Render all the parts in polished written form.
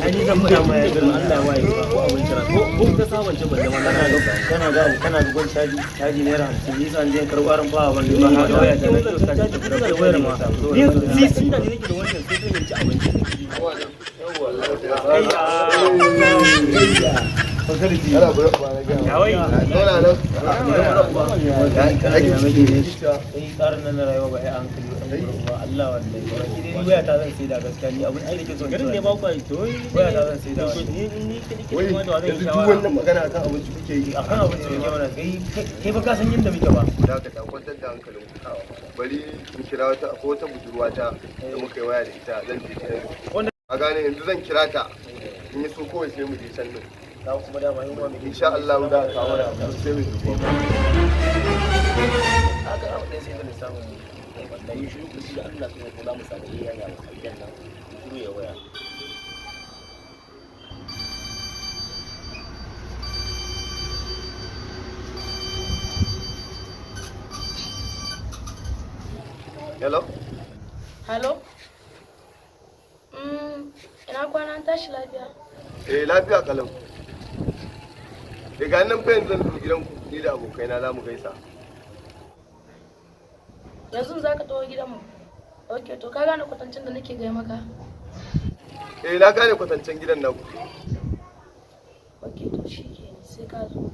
ai ni zan fada mai garin Allah waye ko abin kira ko ta sabance ban da wannan kana ga gon caji naira 50 ni san je karbaran fa ban ba ha waya da na to caji da wayar ma ni sun da nake da wannan sai zan ci abinci waya ta zan sai da gaskiya ni abin aiki son garin ne ba ku ai to waya ta zan sai da ni kuma da wannan shawara wannan magana akan abinci kuke yi akan abinci ne mana kai ba ka san yadda muke ba da ka ta kwantar da hankalin ku bari in kira wata ko wata budurwa ta da muka yi waya da ita zan je ta a gane yanzu zan kira ta in yi so kawai sai mu je can din ta kuma da mai mu insha Allah da ka wara sai mu je haka abin da sai da samu da yi shi ku da Allah sai ku za mu samu yayin ya aljanna shiru ya waya hello hello ina kwana an tashi lafiya lafiya kalau daga nan fa yanzu zan gidan ku ni da abokaina za mu gaisa yanzu za ka tawo gidanmu ok to ka gane kwatancin da nake gaya maka na gane kwatancin gidan naku ok to shi ke sai ka zo mu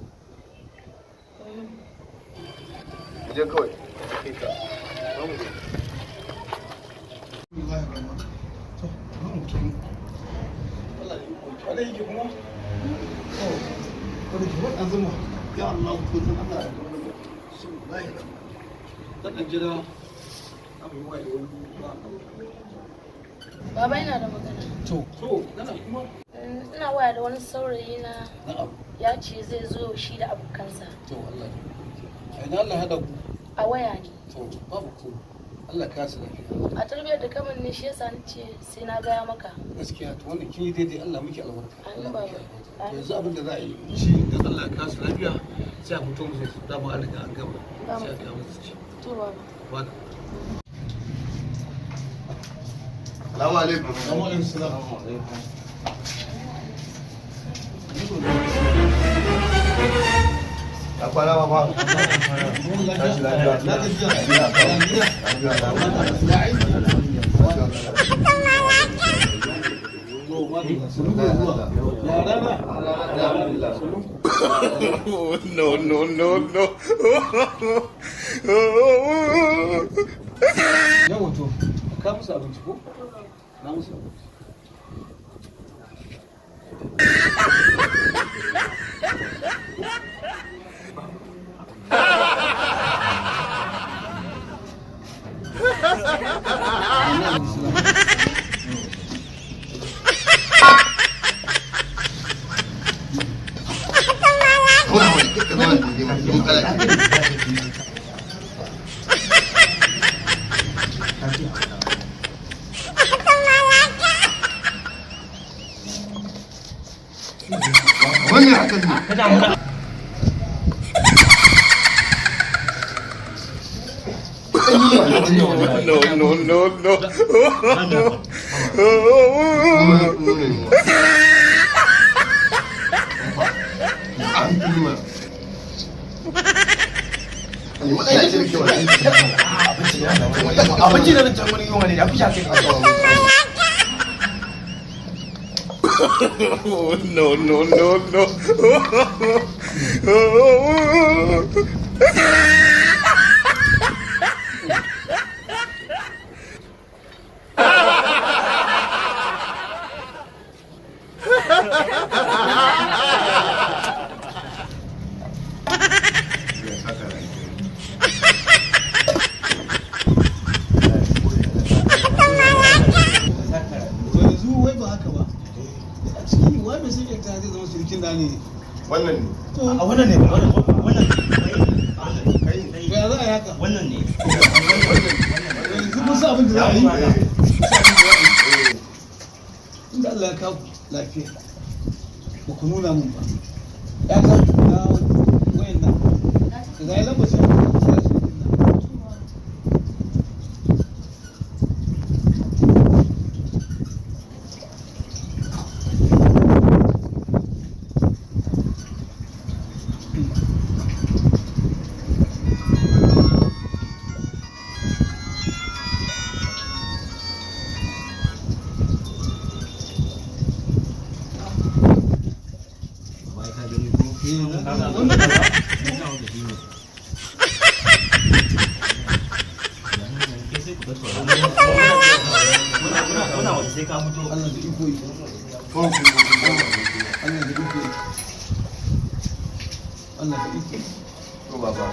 je kawai Baba yana da magana. Ina waya da wani saurayi na ya ce zai zo shi da abokansa. Ina Allah hada ku. A waya ne. Babu ku. Allah ka su lafiya. A tarbiyyar da kamar ne shi yasa nace sai na gaya maka. Gaskiya to wannan kin yi daidai Allah miki albarka. Amin baba. To yanzu abin da za a yi shi da Allah ka su lafiya sai a fito mu sai da mu an riga an gama. Sai a ga musu ci. To baba. Baka. Assalamu alaikum. Assalamu alaikum. Ya kwana ba ba. Tashi lafiya. No. Yawa to, ka musu abinci ko? Na musu abinci. Wannan hakan ne. abinci da nan can wani yiwa ne da fi shafe Wannan ne. a wannan ne wannan Ya za a yaka? wannan ne Yanzu mun sa abin da za a yi. Inda Allah ya kawo lafiya. Ba ku nuna mun ba. Ya ka na wayan nan. Da ya lamba sai ku sa shi nan. wanda ba muna wasu sai ka fito. Allah da iko yi. Allah da iko yi. Allah da iko yi. to baba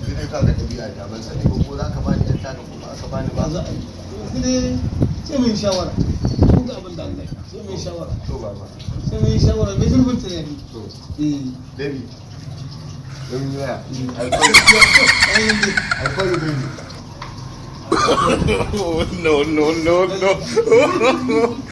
sai dai ka ga ɗabi'a ta ban sani ba ko za ka bani ɗan taka ko ba aka bani ba. ba za a yi sai dai sai mun shawara kun ga abin da Allah ya sai mun shawara to baba sai mun shawara mai zulmin tunani to eh baby don yaya ainihin alfari baby no, no, no, no.